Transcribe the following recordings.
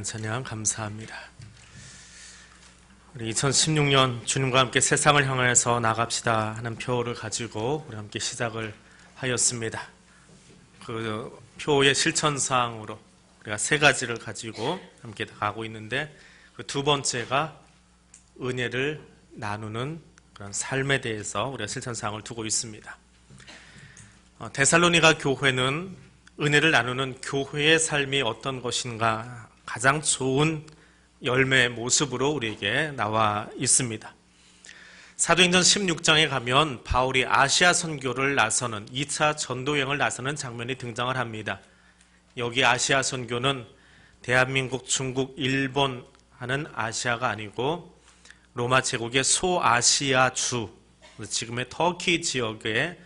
찬양 감사합니다. 우리 2016년 주님과 함께 세상을 향해서 나갑시다 하는 표를 가지고 우리 함께 시작을 하였습니다. 그 표의 실천사항으로 우리가 세 가지를 가지고 함께 가고 있는데, 그 두 번째가 은혜를 나누는 그런 삶에 대해서 우리가 실천사항을 두고 있습니다. 데살로니가 교회는 은혜를 나누는 교회의 삶이 어떤 것인가 가장 좋은 열매의 모습으로 우리에게 나와 있습니다. 사도행전 16장에 가면 바울이 아시아 선교를 나서는 2차 전도여행을 나서는 장면이 등장을 합니다. 여기 아시아 선교는 대한민국, 중국, 일본 하는 아시아가 아니고 로마 제국의 소아시아주, 지금의 터키 지역의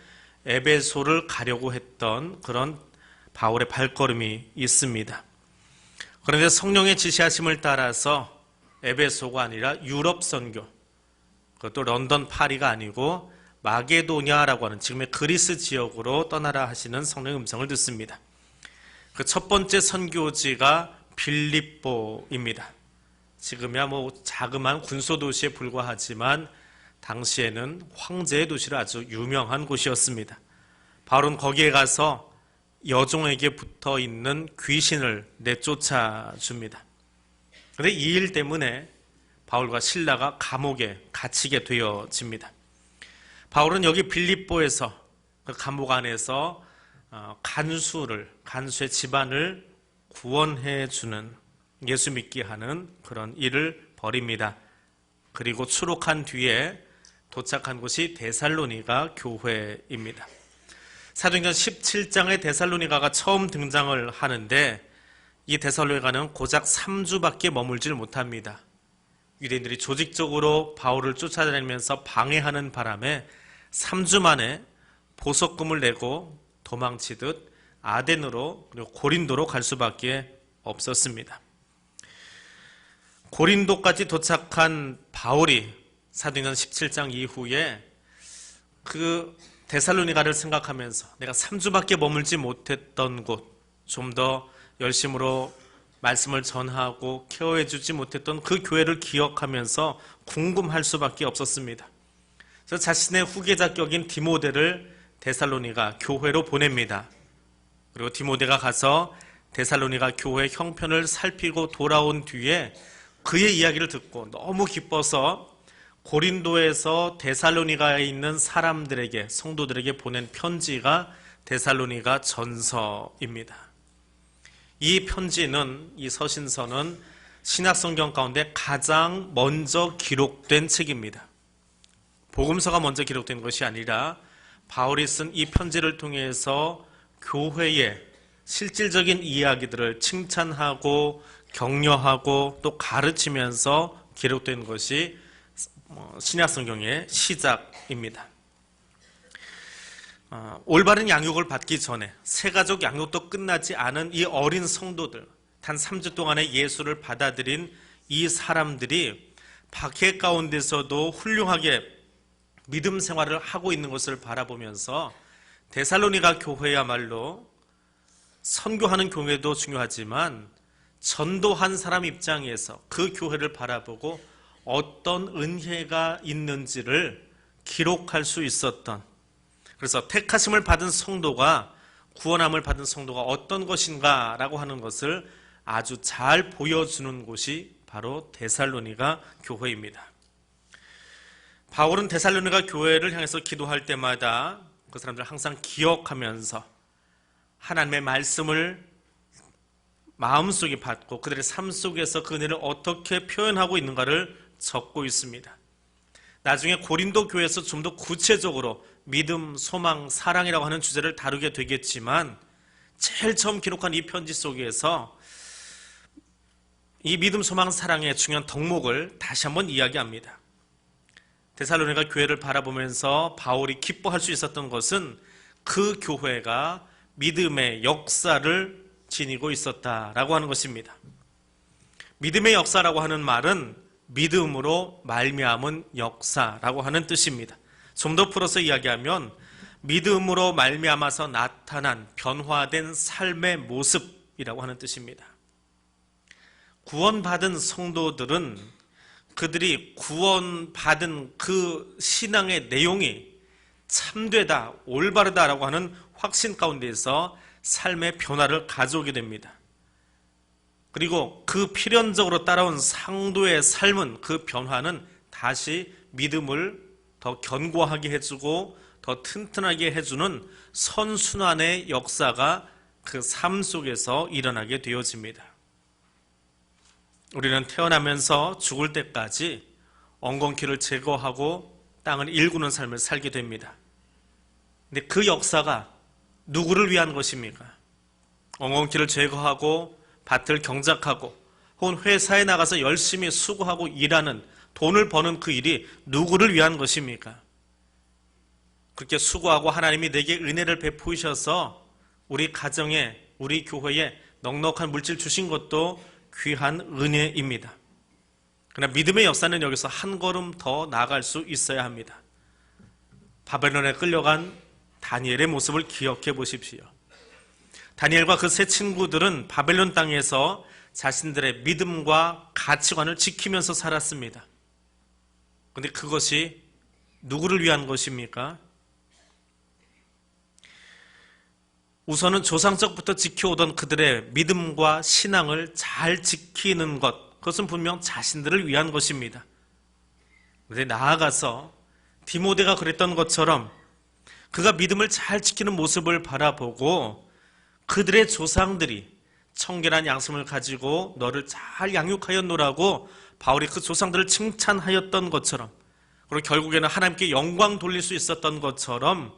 에베소를 가려고 했던 그런 바울의 발걸음이 있습니다. 그런데 성령의 지시하심을 따라서 에베소가 아니라 유럽 선교, 그것도 런던 파리가 아니고 마게도냐라고 하는 지금의 그리스 지역으로 떠나라 하시는 성령의 음성을 듣습니다. 그 첫 번째 선교지가 빌립보입니다. 지금이야 자그마한 군소도시에 불과하지만 당시에는 황제의 도시로 아주 유명한 곳이었습니다. 바울은 거기에 가서 여종에게 붙어 있는 귀신을 내쫓아 줍니다. 그런데 이 일 때문에 바울과 실라가 감옥에 갇히게 되어집니다. 바울은 여기 빌립보에서 그 감옥 안에서 간수의 집안을 구원해 주는, 예수 믿게 하는 그런 일을 벌입니다. 그리고 추록한 뒤에 도착한 곳이 데살로니가 교회입니다. 사도행전 17장에 데살로니가가 처음 등장을 하는데, 이 데살로니가는 고작 3주밖에 머물질 못합니다. 유대인들이 조직적으로 바울을 쫓아다니면서 방해하는 바람에 3주 만에 보석금을 내고 도망치듯 아덴으로 그리고 고린도로 갈 수밖에 없었습니다. 고린도까지 도착한 바울이 사도행전 17장 이후에 그 데살로니가를 생각하면서 내가 3주밖에 머물지 못했던 곳, 좀 더 열심으로 말씀을 전하고 케어해 주지 못했던 그 교회를 기억하면서 궁금할 수밖에 없었습니다. 그래서 자신의 후계자 격인 디모데를 데살로니가 교회로 보냅니다. 그리고 디모데가 가서 데살로니가 교회 형편을 살피고 돌아온 뒤에 그의 이야기를 듣고 너무 기뻐서 고린도에서 데살로니가에 있는 사람들에게, 성도들에게 보낸 편지가 데살로니가 전서입니다. 이 편지는, 이 서신서는 신약성경 가운데 가장 먼저 기록된 책입니다. 복음서가 먼저 기록된 것이 아니라 바울이 쓴 이 편지를 통해서 교회의 실질적인 이야기들을 칭찬하고 격려하고 또 가르치면서 기록된 것이 신약성경의 시작입니다. 올바른 양육을 받기 전에 새가족 양육도 끝나지 않은 이 어린 성도들, 단 3주 동안의 예수를 받아들인 이 사람들이 박해 가운데서도 훌륭하게 믿음 생활을 하고 있는 것을 바라보면서 데살로니가 교회야말로 선교하는 교회도 중요하지만 전도한 사람 입장에서 그 교회를 바라보고 어떤 은혜가 있는지를 기록할 수 있었던, 그래서 택하심을 받은 성도가, 구원함을 받은 성도가 어떤 것인가 라고 하는 것을 아주 잘 보여주는 곳이 바로 데살로니가 교회입니다. 바울은 데살로니가 교회를 향해서 기도할 때마다 그 사람들을 항상 기억하면서 하나님의 말씀을 마음속에 받고 그들의 삶 속에서 그 은혜를 어떻게 표현하고 있는가를 적고 있습니다. 나중에 고린도 교회에서 좀 더 구체적으로 믿음, 소망, 사랑이라고 하는 주제를 다루게 되겠지만, 제일 처음 기록한 이 편지 속에서 이 믿음, 소망, 사랑의 중요한 덕목을 다시 한번 이야기합니다. 데살로니가 교회를 바라보면서 바울이 기뻐할 수 있었던 것은 그 교회가 믿음의 역사를 지니고 있었다라고 하는 것입니다. 믿음의 역사라고 하는 말은 믿음으로 말미암은 역사라고 하는 뜻입니다. 좀 더 풀어서 이야기하면 믿음으로 말미암아서 나타난 변화된 삶의 모습이라고 하는 뜻입니다. 구원받은 성도들은 그들이 구원받은 그 신앙의 내용이 참되다, 올바르다라고 하는 확신 가운데에서 삶의 변화를 가져오게 됩니다. 그리고 그 필연적으로 따라온 상도의 삶은, 그 변화는 다시 믿음을 더 견고하게 해주고 더 튼튼하게 해주는 선순환의 역사가 그 삶 속에서 일어나게 되어집니다. 우리는 태어나면서 죽을 때까지 엉겅퀴를 제거하고 땅을 일구는 삶을 살게 됩니다. 근데 그 역사가 누구를 위한 것입니까? 엉겅퀴를 제거하고 밭을 경작하고 혹은 회사에 나가서 열심히 수고하고 일하는, 돈을 버는 그 일이 누구를 위한 것입니까? 그렇게 수고하고 하나님이 내게 은혜를 베푸셔서 우리 가정에, 우리 교회에 넉넉한 물질 주신 것도 귀한 은혜입니다. 그러나 믿음의 역사는 여기서 한 걸음 더 나아갈 수 있어야 합니다. 바벨론에 끌려간 다니엘의 모습을 기억해 보십시오. 다니엘과 그 세 친구들은 바벨론 땅에서 자신들의 믿음과 가치관을 지키면서 살았습니다. 그런데 그것이 누구를 위한 것입니까? 우선은 조상적부터 지켜오던 그들의 믿음과 신앙을 잘 지키는 것, 그것은 분명 자신들을 위한 것입니다. 그런데 나아가서 디모데가 그랬던 것처럼 그가 믿음을 잘 지키는 모습을 바라보고 그들의 조상들이 청결한 양심을 가지고 너를 잘 양육하였노라고 바울이 그 조상들을 칭찬하였던 것처럼, 그리고 결국에는 하나님께 영광 돌릴 수 있었던 것처럼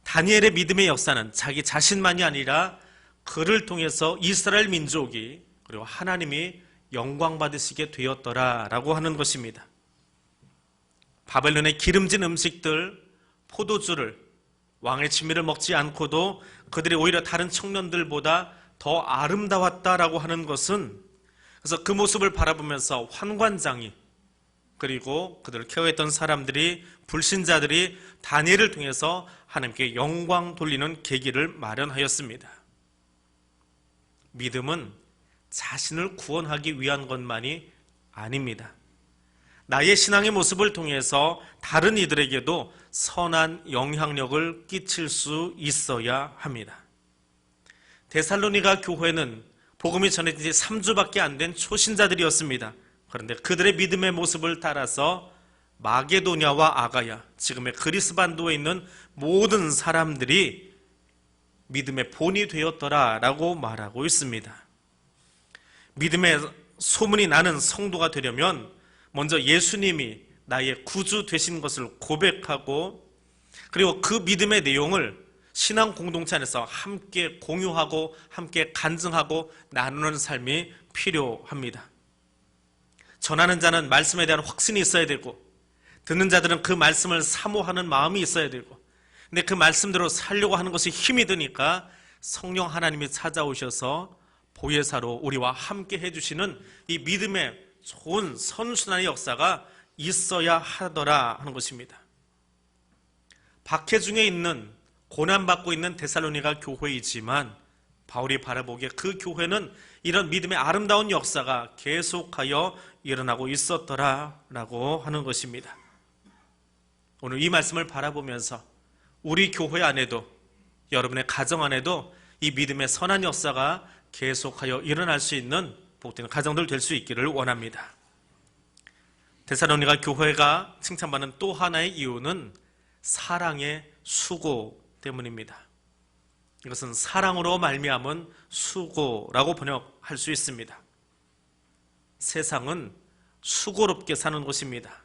다니엘의 믿음의 역사는 자기 자신만이 아니라 그를 통해서 이스라엘 민족이, 그리고 하나님이 영광 받으시게 되었더라라고 하는 것입니다. 바벨론의 기름진 음식들, 포도주를, 왕의 진미를 먹지 않고도 그들이 오히려 다른 청년들보다 더 아름다웠다라고 하는 것은, 그래서 그 모습을 바라보면서 환관장이, 그리고 그들을 케어했던 사람들이, 불신자들이 다니엘을 통해서 하나님께 영광 돌리는 계기를 마련하였습니다. 믿음은 자신을 구원하기 위한 것만이 아닙니다. 나의 신앙의 모습을 통해서 다른 이들에게도 선한 영향력을 끼칠 수 있어야 합니다. 데살로니가 교회는 복음이 전해진 지 3주밖에 안 된 초신자들이었습니다. 그런데 그들의 믿음의 모습을 따라서 마게도냐와 아가야, 지금의 그리스 반도에 있는 모든 사람들이 믿음의 본이 되었더라라고 말하고 있습니다. 믿음의 소문이 나는 성도가 되려면 먼저 예수님이 나의 구주 되신 것을 고백하고, 그리고 그 믿음의 내용을 신앙 공동체 안에서 함께 공유하고 함께 간증하고 나누는 삶이 필요합니다. 전하는 자는 말씀에 대한 확신이 있어야 되고, 듣는 자들은 그 말씀을 사모하는 마음이 있어야 되고, 근데 그 말씀대로 살려고 하는 것이 힘이 드니까 성령 하나님이 찾아오셔서 보혜사로 우리와 함께 해주시는 이 믿음의 좋은 선순환의 역사가 있어야 하더라 하는 것입니다. 박해 중에 있는, 고난받고 있는 데살로니가 교회이지만 바울이 바라보기에 그 교회는 이런 믿음의 아름다운 역사가 계속하여 일어나고 있었더라라고 하는 것입니다. 오늘 이 말씀을 바라보면서 우리 교회 안에도, 여러분의 가정 안에도 이 믿음의 선한 역사가 계속하여 일어날 수 있는 복된 가정들 될 수 있기를 원합니다. 데살로니가 교회가 칭찬받는 또 하나의 이유는 사랑의 수고 때문입니다. 이것은 사랑으로 말미암은 수고라고 번역할 수 있습니다. 세상은 수고롭게 사는 곳입니다.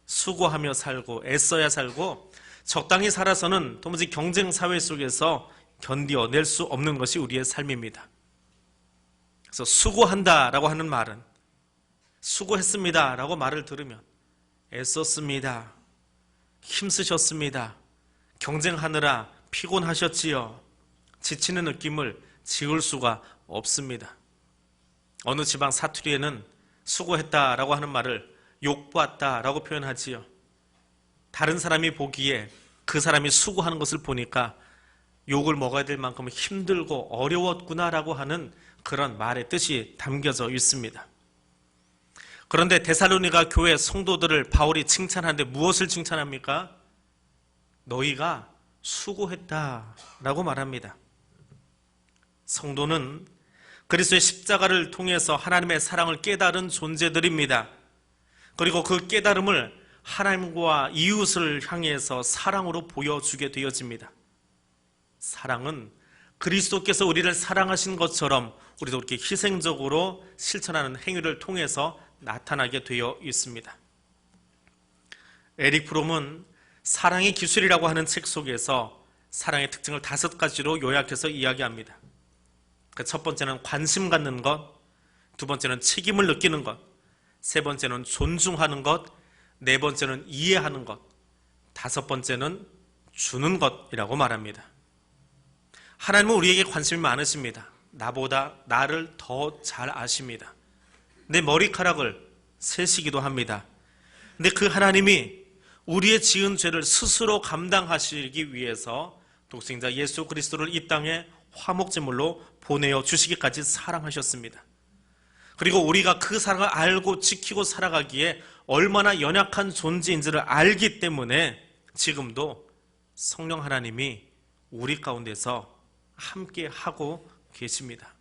수고하며 살고 애써야 살고, 적당히 살아서는 도무지 경쟁 사회 속에서 견디어낼 수 없는 것이 우리의 삶입니다. 그래서 수고한다라고 하는 말은, 수고했습니다라고 말을 들으면 애썼습니다, 힘쓰셨습니다, 경쟁하느라 피곤하셨지요, 지치는 느낌을 지울 수가 없습니다. 어느 지방 사투리에는 수고했다라고 하는 말을 욕봤다라고 표현하지요. 다른 사람이 보기에 그 사람이 수고하는 것을 보니까 욕을 먹어야 될 만큼 힘들고 어려웠구나라고 하는 그런 말의 뜻이 담겨져 있습니다. 그런데 데살로니가 교회 성도들을 바울이 칭찬하는데 무엇을 칭찬합니까? 너희가 수고했다라고 말합니다. 성도는 그리스도의 십자가를 통해서 하나님의 사랑을 깨달은 존재들입니다. 그리고 그 깨달음을 하나님과 이웃을 향해서 사랑으로 보여주게 되어집니다. 사랑은 그리스도께서 우리를 사랑하신 것처럼 우리도 그렇게 희생적으로 실천하는 행위를 통해서 나타나게 되어 있습니다. 에릭 프롬은 사랑의 기술이라고 하는 책 속에서 사랑의 특징을 5가지로 요약해서 이야기합니다. 첫 번째는 관심 갖는 것, 두 번째는 책임을 느끼는 것, 세 번째는 존중하는 것, 네 번째는 이해하는 것, 다섯 번째는 주는 것이라고 말합니다. 하나님은 우리에게 관심이 많으십니다. 나보다 나를 더 잘 아십니다. 내 머리카락을 세시기도 합니다. 근데 그 하나님이 우리의 지은 죄를 스스로 감당하시기 위해서 독생자 예수 그리스도를 이 땅에 화목제물로 보내어 주시기까지 사랑하셨습니다. 그리고 우리가 그 사랑을 알고 지키고 살아가기에 얼마나 연약한 존재인지를 알기 때문에 지금도 성령 하나님이 우리 가운데서 함께 하고 계십니다.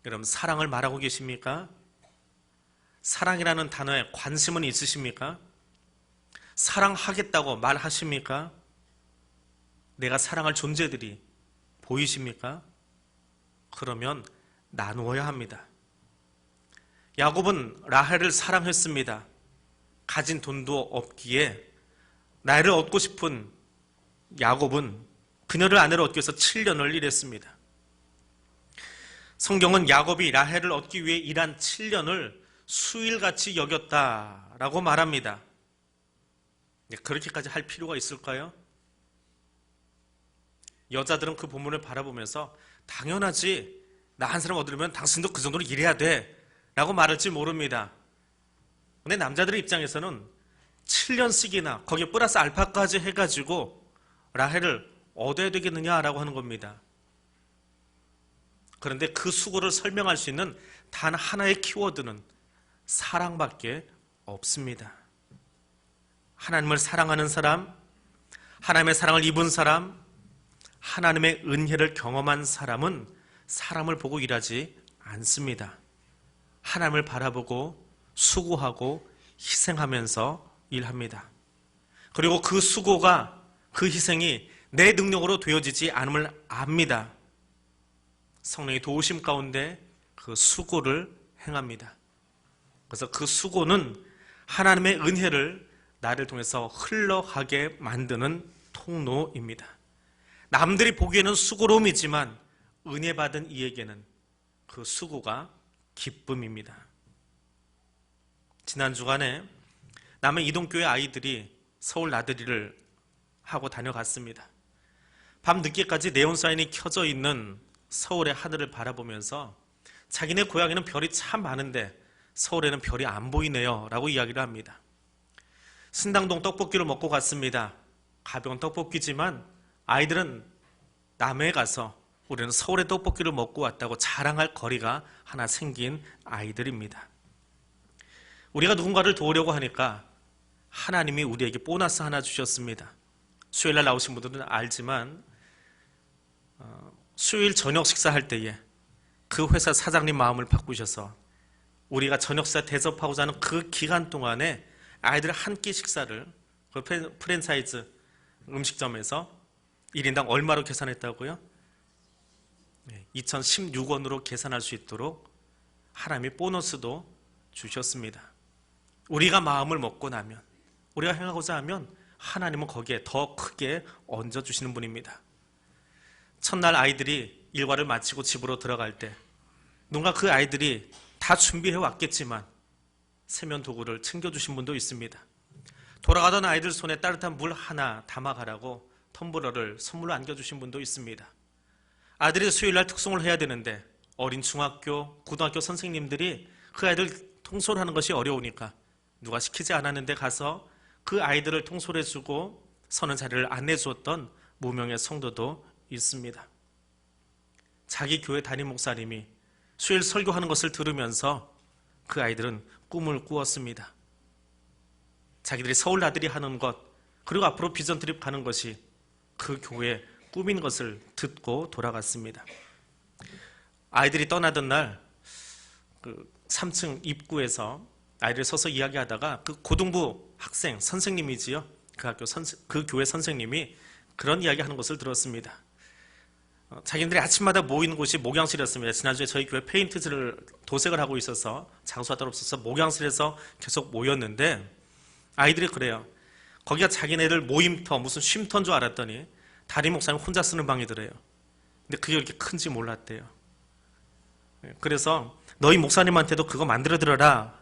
여러분, 사랑을 말하고 계십니까? 사랑이라는 단어에 관심은 있으십니까? 사랑하겠다고 말하십니까? 내가 사랑할 존재들이 보이십니까? 그러면 나누어야 합니다. 야곱은 라헬을 사랑했습니다. 가진 돈도 없기에 라헬을 얻고 싶은 야곱은 그녀를 아내로 얻기 위해서 7년을 일했습니다. 성경은 야곱이 라헬을 얻기 위해 일한 7년을 수일같이 여겼다라고 말합니다. 그렇게까지 할 필요가 있을까요? 여자들은 그 본문을 바라보면서 당연하지, 나 한 사람 얻으려면 당신도 그 정도로 일해야 돼 라고 말할지 모릅니다. 근데 남자들의 입장에서는 7년씩이나 거기에 플러스 알파까지 해가지고 라헬을 얻어야 되겠느냐라고 하는 겁니다. 그런데 그 수고를 설명할 수 있는 단 하나의 키워드는 사랑밖에 없습니다. 하나님을 사랑하는 사람, 하나님의 사랑을 입은 사람, 하나님의 은혜를 경험한 사람은 사람을 보고 일하지 않습니다. 하나님을 바라보고 수고하고 희생하면서 일합니다. 그리고 그 수고가, 그 희생이 내 능력으로 되어지지 않음을 압니다. 성령의 도우심 가운데 그 수고를 행합니다. 그래서 그 수고는 하나님의 은혜를 나를 통해서 흘러가게 만드는 통로입니다. 남들이 보기에는 수고로움이지만 은혜 받은 이에게는 그 수고가 기쁨입니다. 지난 주간에 남해 이동교회 아이들이 서울 나들이를 하고 다녀갔습니다. 밤 늦게까지 네온 사인이 켜져 있는 서울의 하늘을 바라보면서 자기네 고향에는 별이 참 많은데 서울에는 별이 안 보이네요 라고 이야기를 합니다. 신당동 떡볶이를 먹고 갔습니다. 가벼운 떡볶이지만 아이들은 남해에 가서 우리는 서울의 떡볶이를 먹고 왔다고 자랑할 거리가 하나 생긴 아이들입니다. 우리가 누군가를 도우려고 하니까 하나님이 우리에게 보너스 하나 주셨습니다. 수요일날 나오신 분들은 알지만 수요일 저녁 식사할 때에 그 회사 사장님 마음을 바꾸셔서 우리가 저녁 식사 대접하고자 하는 그 기간 동안에 아이들 한 끼 식사를 그 프랜차이즈 음식점에서 1인당 얼마로 계산했다고요? 2016원으로 계산할 수 있도록 하나님이 보너스도 주셨습니다. 우리가 마음을 먹고 나면, 우리가 행하고자 하면 하나님은 거기에 더 크게 얹어주시는 분입니다. 첫날 아이들이 일과를 마치고 집으로 들어갈 때 누군가 그 아이들이 다 준비해 왔겠지만 세면 도구를 챙겨주신 분도 있습니다. 돌아가던 아이들 손에 따뜻한 물 하나 담아가라고 텀블러를 선물로 안겨주신 분도 있습니다. 아들이 수요일날 특송을 해야 되는데 어린 중학교, 고등학교 선생님들이 그 아이들 통솔하는 것이 어려우니까 누가 시키지 않았는데 가서 그 아이들을 통솔해주고 서는 자리를 안내주었던 무명의 성도도 있습니다. 자기 교회 담임 목사님이 수요일 설교하는 것을 들으면서 그 아이들은 꿈을 꾸었습니다. 자기들이 서울 나들이 하는 것, 그리고 앞으로 비전 트립 가는 것이 그 교회의 꿈인 것을 듣고 돌아갔습니다. 아이들이 떠나던 날 그 3층 입구에서 아이들이 서서 이야기하다가 그 고등부 학생 선생님이지요. 그 교회 선생님이 그런 이야기하는 것을 들었습니다. 자기들이 아침마다 모이는 곳이 목양실이었습니다. 지난주에 저희 교회 페인트를 도색을 하고 있어서 장소가 따로 없어서 목양실에서 계속 모였는데 아이들이 그래요. 거기가 자기네들 모임터 무슨 쉼터인 줄 알았더니 담임 목사님 혼자 쓰는 방이더래요. 근데 그게 그렇게 큰지 몰랐대요. 그래서 너희 목사님한테도 그거 만들어 드려라.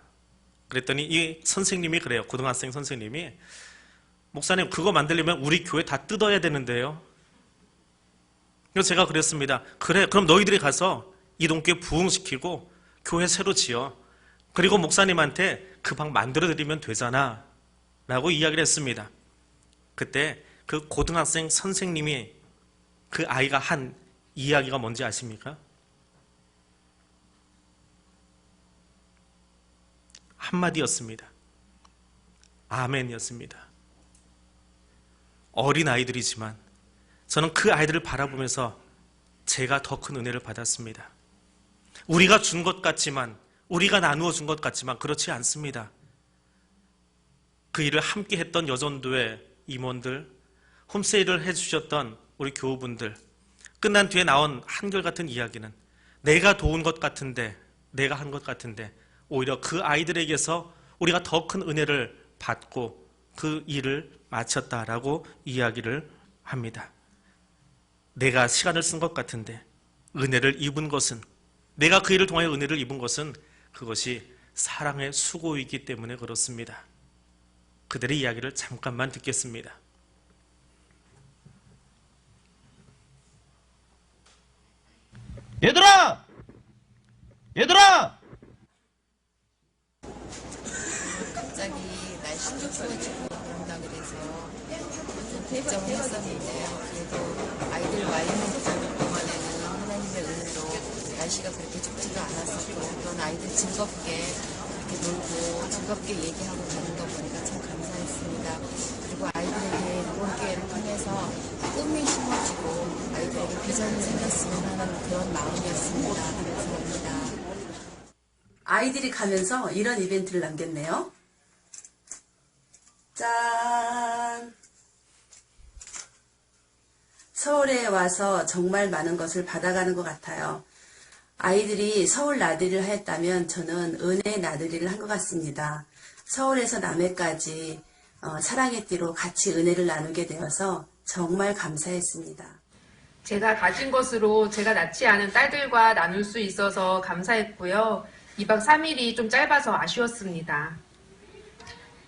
그랬더니 이 선생님이 그래요. 고등학생 선생님이 목사님 그거 만들려면 우리 교회 다 뜯어야 되는데요. 그래서 제가 그랬습니다. 그래 그럼 너희들이 가서 이동교회 부흥시키고 교회 새로 지어. 그리고 목사님한테 그 방 만들어 드리면 되잖아. 라고 이야기를 했습니다. 그때 그 고등학생 선생님이 그 아이가 한 이야기가 뭔지 아십니까? 한마디였습니다. 아멘이었습니다. 어린 아이들이지만 저는 그 아이들을 바라보면서 제가 더 큰 은혜를 받았습니다. 우리가 준 것 같지만, 우리가 나누어 준 것 같지만 그렇지 않습니다. 그 일을 함께 했던 여전도의 임원들, 홈스테이를 해주셨던 우리 교우분들, 끝난 뒤에 나온 한결같은 이야기는 내가 도운 것 같은데, 내가 한 것 같은데 오히려 그 아이들에게서 우리가 더 큰 은혜를 받고 그 일을 마쳤다라고 이야기를 합니다. 내가 시간을 쓴 것 같은데 은혜를 입은 것은, 내가 그 일을 통하여 은혜를 입은 것은 그것이 사랑의 수고이기 때문에 그렇습니다. 그들의 이야기를 잠깐만 듣겠습니다. 얘들아! 갑자기 날씨도 추워지고 그런다 그래서 걱정을 했었는데요. 그래도 아이들 와 있는 동안에는 하나님의 은혜로 날씨가 그렇게 춥지도 않았었고 그런 아이들 즐겁게 이렇게 놀고 즐겁게 얘기하고 가는 거 보니까 참 감사했습니다. 그리고 아이들에게 이번기회를 통해서 꿈이 심어지고 아이들에게 비전이 생겼으면 하는 그런 마음이었습니다. 감사합니다. 아이들이 가면서 이런 이벤트를 남겼네요. 짠! 서울에 와서 정말 많은 것을 받아가는 것 같아요. 아이들이 서울 나들이를 했다면 저는 은혜의 나들이를 한 것 같습니다. 서울에서 남해까지 사랑의 띠로 같이 은혜를 나누게 되어서 정말 감사했습니다. 제가 가진 것으로 제가 낳지 않은 딸들과 나눌 수 있어서 감사했고요. 2박 3일이 좀 짧아서 아쉬웠습니다.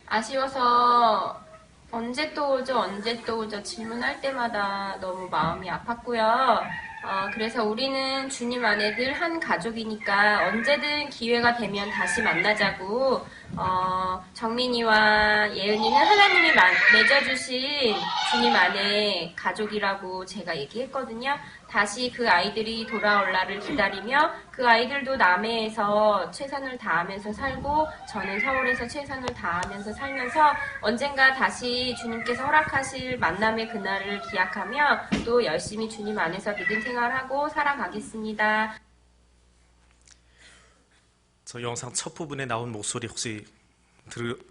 아쉬워서 언제 또 오죠 질문할 때마다 너무 마음이 아팠고요. 그래서 우리는 주님 안에 늘 한 가족이니까 언제든 기회가 되면 다시 만나자고 정민이와 예은이는 하나님이 맺어주신 주님 안에 가족이라고 제가 얘기했거든요. 다시 그 아이들이 돌아올 날을 기다리며 그 아이들도 남해에서 최선을 다하면서 살고 저는 서울에서 최선을 다하면서 살면서 언젠가 다시 주님께서 허락하실 만남의 그날을 기약하며 또 열심히 주님 안에서 믿음 생활하고 살아가겠습니다. 저 영상 첫 부분에 나온 목소리 혹시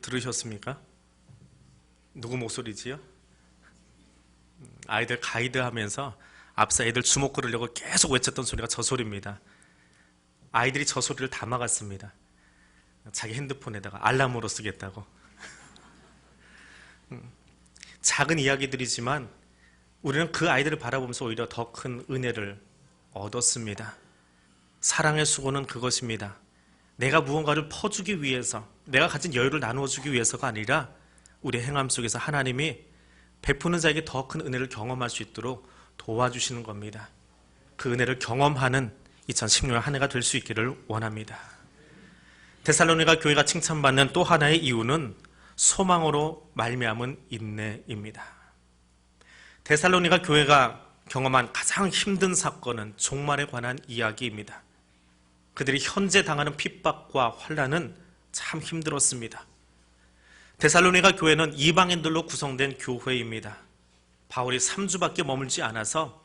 들으셨습니까? 누구 목소리지요? 아이들 가이드하면서 앞서 애들 주목 끌으려고 계속 외쳤던 소리가 저 소리입니다. 아이들이 저 소리를 담아갔습니다. 자기 핸드폰에다가 알람으로 쓰겠다고. 작은 이야기들이지만 우리는 그 아이들을 바라보면서 오히려 더 큰 은혜를 얻었습니다. 사랑의 수고는 그것입니다. 내가 무언가를 퍼주기 위해서, 내가 가진 여유를 나누어주기 위해서가 아니라 우리 행함 속에서 하나님이 베푸는 자에게 더 큰 은혜를 경험할 수 있도록 도와주시는 겁니다. 그 은혜를 경험하는 2016년 한 해가 될 수 있기를 원합니다. 데살로니가 교회가 칭찬받는 또 하나의 이유는 소망으로 말미암은 인내입니다. 데살로니가 교회가 경험한 가장 힘든 사건은 종말에 관한 이야기입니다. 그들이 현재 당하는 핍박과 환난은 참 힘들었습니다. 데살로니가 교회는 이방인들로 구성된 교회입니다. 바울이 3주밖에 머물지 않아서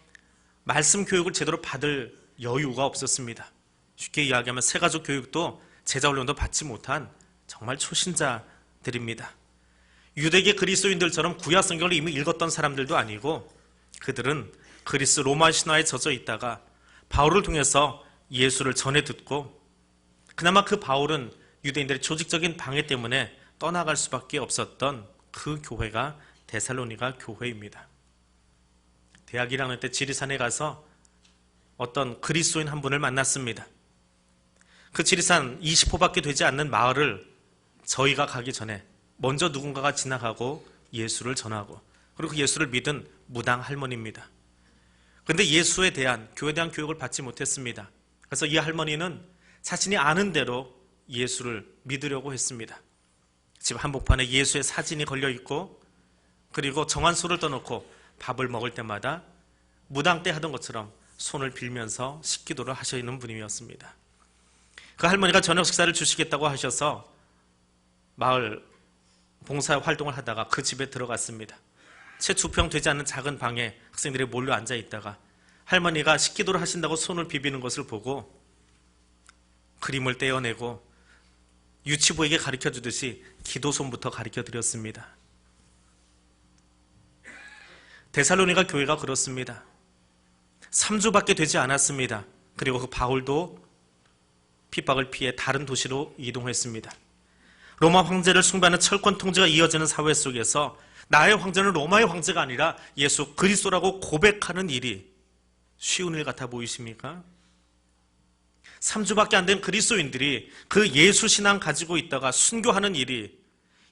말씀 교육을 제대로 받을 여유가 없었습니다. 쉽게 이야기하면 새가족 교육도 제자 훈련도 받지 못한 정말 초신자들입니다. 유대계 그리스도인들처럼 구약 성경을 이미 읽었던 사람들도 아니고 그들은 그리스 로마 신화에 젖어 있다가 바울을 통해서 예수를 전해 듣고 그나마 그 바울은 유대인들의 조직적인 방해 때문에 떠나갈 수밖에 없었던 그 교회가 데살로니가 교회입니다. 대학 1학년 때 지리산에 가서 어떤 그리스도인 한 분을 만났습니다. 그 지리산 20호밖에 되지 않는 마을을 저희가 가기 전에 먼저 누군가가 지나가고 예수를 전하고 그리고 그 예수를 믿은 무당 할머니입니다. 그런데 예수에 대한 교회에 대한 교육을 받지 못했습니다. 그래서 이 할머니는 자신이 아는 대로 예수를 믿으려고 했습니다. 집 한복판에 예수의 사진이 걸려 있고 그리고 정한수를 떠놓고 밥을 먹을 때마다 무당 때 하던 것처럼 손을 빌면서 식기도를 하시는 분이었습니다. 그 할머니가 저녁 식사를 주시겠다고 하셔서 마을 봉사 활동을 하다가 그 집에 들어갔습니다. 채 2평 되지 않는 작은 방에 학생들이 몰려 앉아 있다가 할머니가 식기도를 하신다고 손을 비비는 것을 보고 그림을 떼어내고 유치부에게 가르쳐 주듯이 기도손부터 가르쳐 드렸습니다. 데살로니가 교회가 그렇습니다. 3주밖에 되지 않았습니다. 그리고 그 바울도 핍박을 피해 다른 도시로 이동했습니다. 로마 황제를 숭배하는 철권 통제가 이어지는 사회 속에서 나의 황제는 로마의 황제가 아니라 예수 그리스도라고 고백하는 일이 쉬운 일 같아 보이십니까? 3주밖에 안 된 그리스도인들이 그 예수 신앙 가지고 있다가 순교하는 일이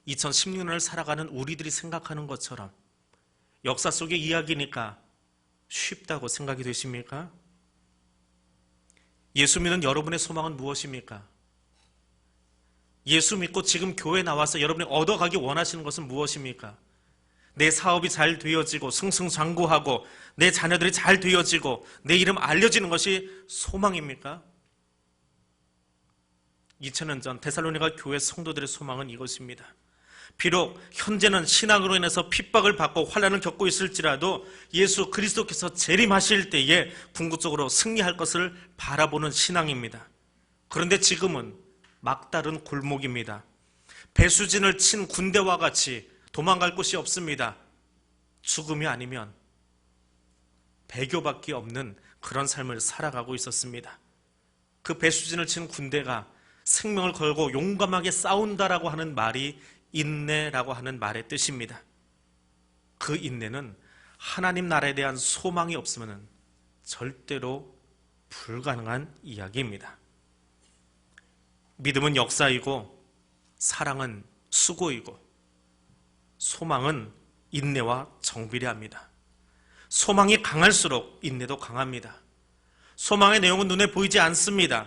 2016년을 살아가는 우리들이 생각하는 것처럼 역사 속의 이야기니까 쉽다고 생각이 되십니까? 예수 믿는 여러분의 소망은 무엇입니까? 예수 믿고 지금 교회 나와서 여러분이 얻어가기 원하시는 것은 무엇입니까? 내 사업이 잘 되어지고 승승장구하고 내 자녀들이 잘 되어지고 내 이름 알려지는 것이 소망입니까? 2000년 전 데살로니가 교회 성도들의 소망은 이것입니다. 비록 현재는 신앙으로 인해서 핍박을 받고 환난을 겪고 있을지라도 예수 그리스도께서 재림하실 때에 궁극적으로 승리할 것을 바라보는 신앙입니다. 그런데 지금은 막다른 골목입니다. 배수진을 친 군대와 같이 도망갈 곳이 없습니다. 죽음이 아니면 배교밖에 없는 그런 삶을 살아가고 있었습니다. 그 배수진을 친 군대가 생명을 걸고 용감하게 싸운다라고 하는 말이 인내라고 하는 말의 뜻입니다. 그 인내는 하나님 나라에 대한 소망이 없으면 절대로 불가능한 이야기입니다. 믿음은 역사이고 사랑은 수고이고 소망은 인내와 정비례합니다. 소망이 강할수록 인내도 강합니다. 소망의 내용은 눈에 보이지 않습니다.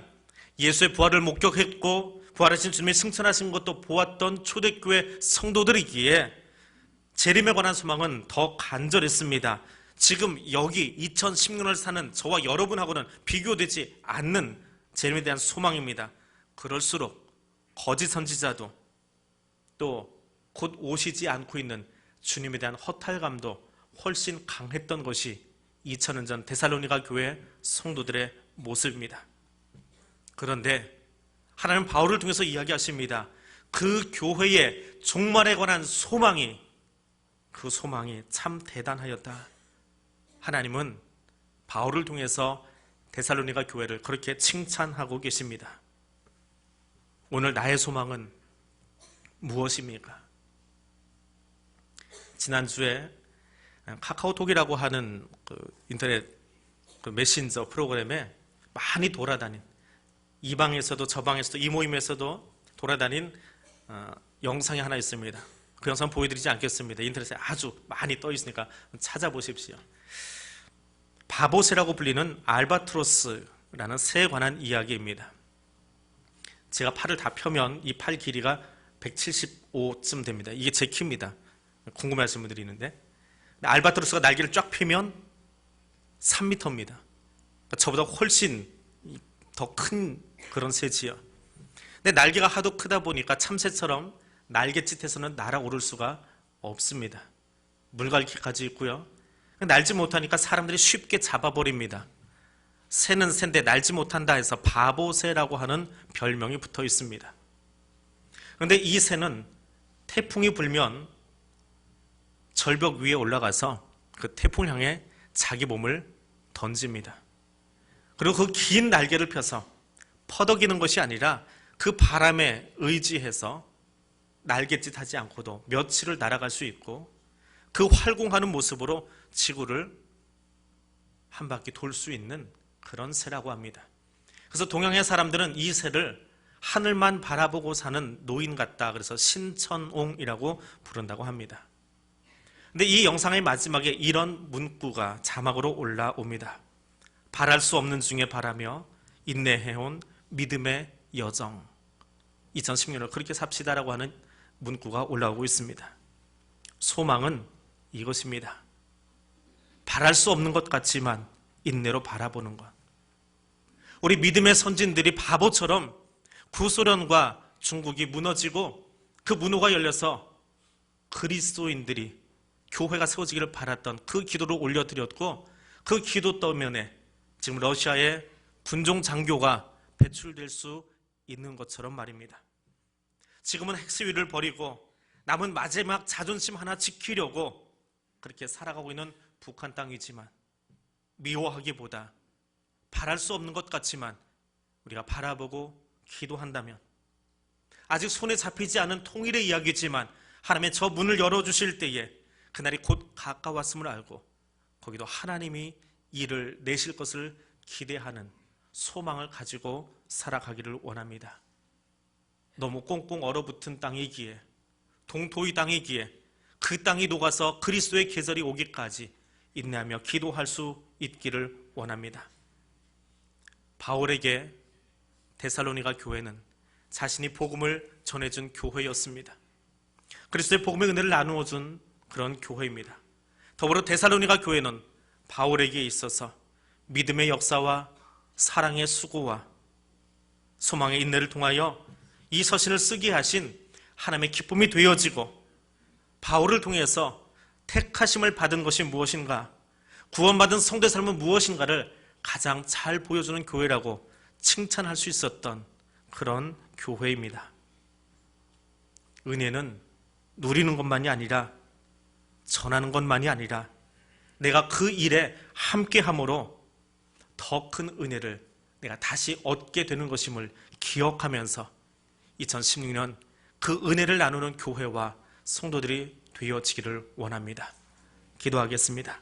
예수의 부활을 목격했고 부활하신 주님이 승천하신 것도 보았던 초대교회 성도들이기에 재림에 관한 소망은 더 간절했습니다. 지금 여기 2010년을 사는 저와 여러분하고는 비교되지 않는 재림에 대한 소망입니다. 그럴수록 거짓 선지자도 또 곧 오시지 않고 있는 주님에 대한 허탈감도 훨씬 강했던 것이 2000년 전 데살로니가 교회 성도들의 모습입니다. 그런데 하나님은 바울을 통해서 이야기하십니다. 그 교회의 종말에 관한 소망이 그 소망이 참 대단하였다. 하나님은 바울을 통해서 데살로니가 교회를 그렇게 칭찬하고 계십니다. 오늘 나의 소망은 무엇입니까? 지난주에 카카오톡이라고 하는 그 인터넷 그 메신저 프로그램에 많이 돌아다닌 이 방에서도 저 방에서도 이 모임에서도 돌아다닌 영상이 하나 있습니다. 그 영상 보여드리지 않겠습니다. 인터넷에 아주 많이 떠 있으니까 찾아보십시오. 바보새라고 불리는 알바트로스라는 새에 관한 이야기입니다. 제가 팔을 다 펴면 이 팔 길이가 175쯤 됩니다. 이게 제 키입니다. 궁금해하시는 분들이 있는데 알바트로스가 날개를 쫙 펴면 3m입니다. 저보다 훨씬 더 큰 그런 새지요. 근데 날개가 하도 크다 보니까 참새처럼 날갯짓해서는 날아오를 수가 없습니다. 물갈퀴까지 있고요. 날지 못하니까 사람들이 쉽게 잡아버립니다. 새는 새인데 날지 못한다 해서 바보새라고 하는 별명이 붙어 있습니다. 그런데 이 새는 태풍이 불면 절벽 위에 올라가서 그 태풍을 향해 자기 몸을 던집니다. 그리고 그 긴 날개를 펴서 퍼덕이는 것이 아니라 그 바람에 의지해서 날갯짓하지 않고도 며칠을 날아갈 수 있고 그 활공하는 모습으로 지구를 한 바퀴 돌 수 있는 그런 새라고 합니다. 그래서 동양의 사람들은 이 새를 하늘만 바라보고 사는 노인 같다. 그래서 신천옹이라고 부른다고 합니다. 근데 이 영상의 마지막에 이런 문구가 자막으로 올라옵니다. 바랄 수 없는 중에 바라며 인내해온 믿음의 여정. 2016년을 그렇게 삽시다라고 하는 문구가 올라오고 있습니다. 소망은 이것입니다. 바랄 수 없는 것 같지만 인내로 바라보는 것. 우리 믿음의 선진들이 바보처럼 구소련과 중국이 무너지고 그 문호가 열려서 그리스도인들이 교회가 세워지기를 바랐던 그 기도를 올려드렸고 그 기도 때문에 지금 러시아의 군종 장교가 배출될 수 있는 것처럼 말입니다. 지금은 핵시위를 벌이고 남은 마지막 자존심 하나 지키려고 그렇게 살아가고 있는 북한 땅이지만 미워하기보다 바랄 수 없는 것 같지만 우리가 바라보고 기도한다면 아직 손에 잡히지 않은 통일의 이야기지만 하나님의 저 문을 열어주실 때에 그날이 곧 가까웠음을 알고 거기도 하나님이 일을 내실 것을 기대하는 소망을 가지고 살아가기를 원합니다. 너무 꽁꽁 얼어붙은 땅이기에 동토의 땅이기에 그 땅이 녹아서 그리스도의 계절이 오기까지 인내하며 기도할 수 있기를 원합니다. 바울에게 데살로니가 교회는 자신이 복음을 전해준 교회였습니다. 그리스도의 복음의 은혜를 나누어준 그런 교회입니다. 더불어 데살로니가 교회는 바울에게 있어서 믿음의 역사와 사랑의 수고와 소망의 인내를 통하여 이 서신을 쓰게 하신 하나님의 기쁨이 되어지고 바울을 통해서 택하심을 받은 것이 무엇인가, 구원받은 성도의 삶은 무엇인가를 가장 잘 보여주는 교회라고 칭찬할 수 있었던 그런 교회입니다. 은혜는 누리는 것만이 아니라 전하는 것만이 아니라 내가 그 일에 함께함으로 더 큰 은혜를 내가 다시 얻게 되는 것임을 기억하면서 2016년 그 은혜를 나누는 교회와 성도들이 되어지기를 원합니다. 기도하겠습니다.